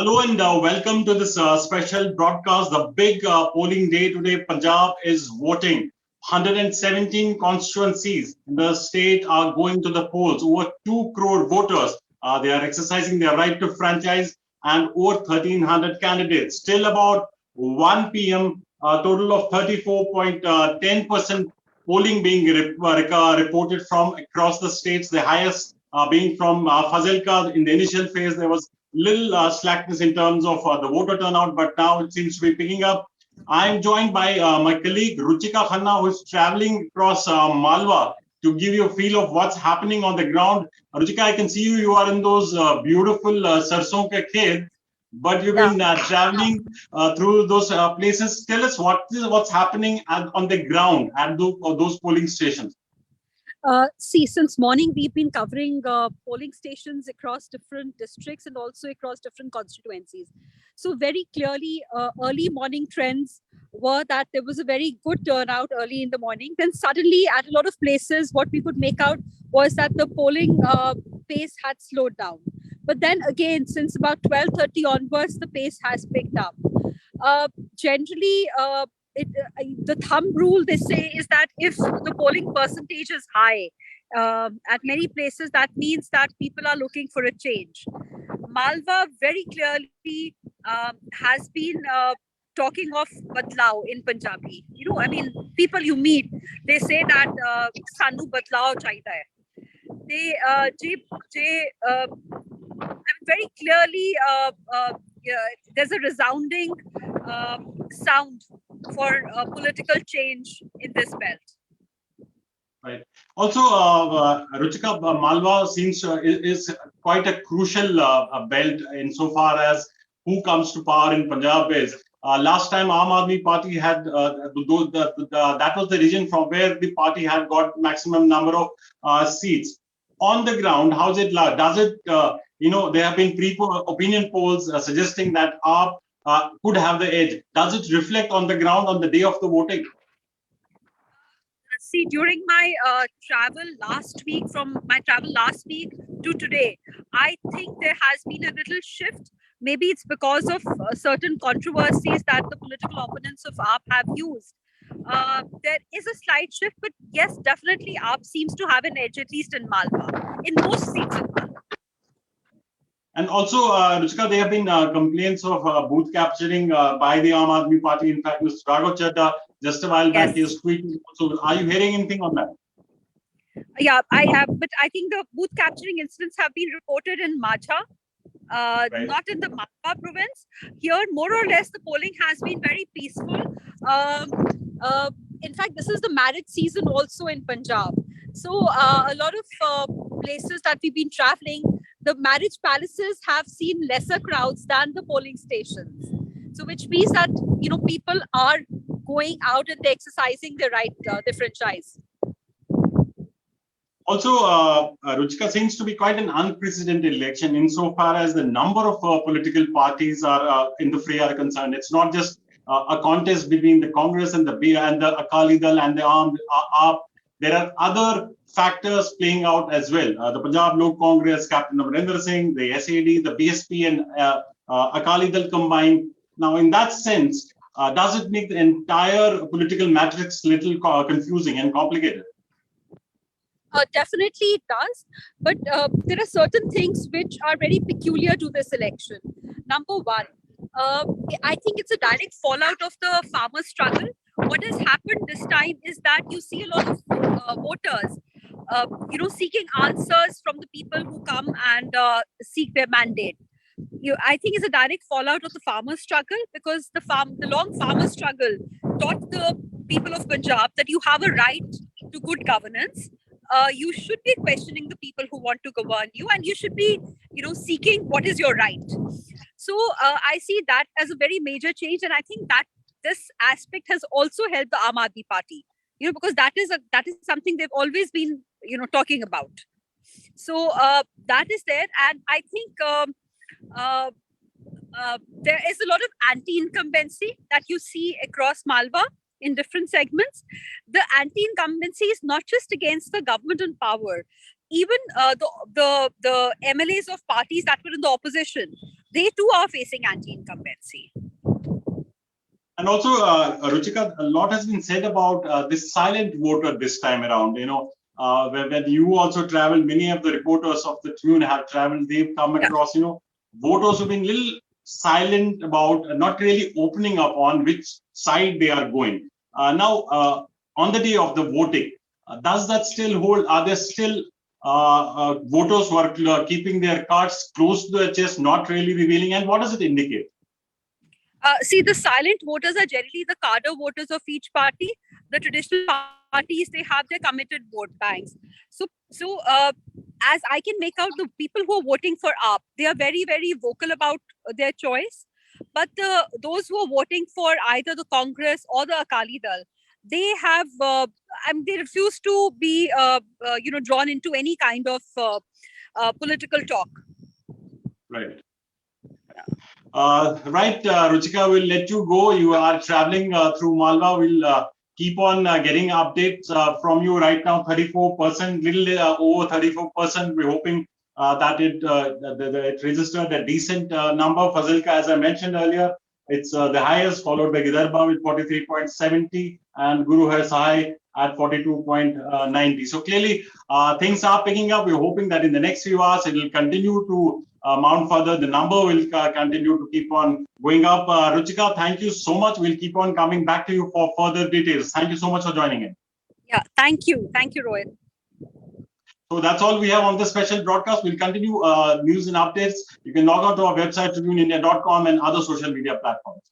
Hello and welcome to this special broadcast. The big polling day today. Punjab is voting. 117 constituencies in the state are going to the polls. Over 2 crore voters. They are exercising their right to franchise, and over 1,300 candidates. Still about 1 p.m. Total of 34.10% polling being reported from across the states. The highest being from Fazilka. In the initial phase, there was little slackness in terms of the voter turnout, but now it seems to be picking up. I'm joined by my colleague Ruchika Khanna, who is traveling across Malwa to give you a feel of what's happening on the ground. Ruchika, I can see you. You are in those beautiful sarson ke khet, but you've been traveling through those places. Tell us what's happening on the ground at those polling stations. Since morning, we've been covering polling stations across different districts and also across different constituencies. So very clearly, early morning trends were that there was a very good turnout early in the morning. Then suddenly, at a lot of places, what we could make out was that the polling pace had slowed down. But then again, since about 12:30 onwards, the pace has picked up. Generally, the thumb rule they say is that if the polling percentage is high at many places, that means that people are looking for a change. Malwa very clearly has been talking of badlao in Punjabi. I mean, people you meet, they say that sanu badlao chahiye hai. Very clearly, there's a resounding sound for political change in this belt. Right. Also, Ruchika, Malwa seems is quite a crucial belt insofar as who comes to power in Punjab is. Last time, Aam Aadmi Party had that was the region from where the party had got maximum number of seats. On the ground, how's it like? Does it, there have been opinion polls suggesting that AAP could have the edge. Does it reflect on the ground on the day of the voting? See, during my travel last week to today, I think there has been a little shift. Maybe it's because of certain controversies that the political opponents of AAP have used. There is a slight shift, but yes, definitely AAP seems to have an edge, at least in Malwa, in most seats in Malwa. And also, Ruchika, there have been complaints of booth capturing by the Aam Aadmi Party. In fact, Mr. Raghav Chadha, just a while back, he was tweeting. So, are you hearing anything on that? Yeah, I have. But I think the booth capturing incidents have been reported in Majha, right, not in the Malwa province. Here, more or less, the polling has been very peaceful. In fact, this is the marriage season also in Punjab. So, a lot of places that we've been traveling, the marriage palaces have seen lesser crowds than the polling stations. So, which means that, people are going out and they're exercising their right, their franchise. Also, Ruchika, seems to be quite an unprecedented election insofar as the number of political parties are in the fray are concerned. It's not just a contest between the Congress and the Akali Dal and the AAP. There are other factors playing out as well. The Punjab Lok Congress, Captain Amarendra Singh, the SAD, the BSP, and Akali Dal combined. Now, in that sense, does it make the entire political matrix a little confusing and complicated? Definitely it does. But there are certain things which are very peculiar to this election. Number one, I think it's a direct fallout of the farmer struggle. What has happened this time is that you see a lot of voters, seeking answers from the people who come and seek their mandate. I think it's a direct fallout of the farmer struggle, because the long farmer struggle taught the people of Punjab that you have a right to good governance. You should be questioning the people who want to govern you, and you should be, seeking what is your right. So I see that as a very major change, and I think that this aspect has also helped the Aam Aadmi Party, because that is something they've always been, talking about. So that is there, and I think there is a lot of anti-incumbency that you see across Malwa in different segments. The anti-incumbency is not just against the government in power. even the MLAs of parties that were in the opposition, they too are facing anti-incumbency. And also, Ruchika, a lot has been said about this silent voter this time around. When you also travel, many of the reporters of the Tribune have traveled. They've come across, voters who've been a little silent about not really opening up on which side they are going. Now, on the day of the voting, does that still hold? Are there still voters who are keeping their cards close to their chest, not really revealing? And what does it indicate? See, the silent voters are generally the cadre voters of each party. The traditional parties, they have their committed vote banks. So as I can make out, the people who are voting for AAP, they are very, very vocal about their choice. But those who are voting for either the Congress or the Akali Dal, they have, they refuse to be, drawn into any kind of political talk. Right. Right, Ruchika, we'll let you go. You are traveling through Malwa. We'll keep on getting updates from you right now. 34%, little over 34%. We're hoping that it registered a decent number. Fazilka, as I mentioned earlier, it's the highest, followed by Vidarbha with 43.70 and Guru Har Sahai at 42.90. So clearly, things are picking up. We're hoping that in the next few hours, it will continue to mount further. The number will continue to keep on going up. Ruchika, thank you so much. We'll keep on coming back to you for further details. Thank you so much for joining in. Yeah, thank you. Thank you, Rohit. So that's all we have on this special broadcast. We'll continue news and updates. You can log on to our website, tribuneindia.com, and other social media platforms.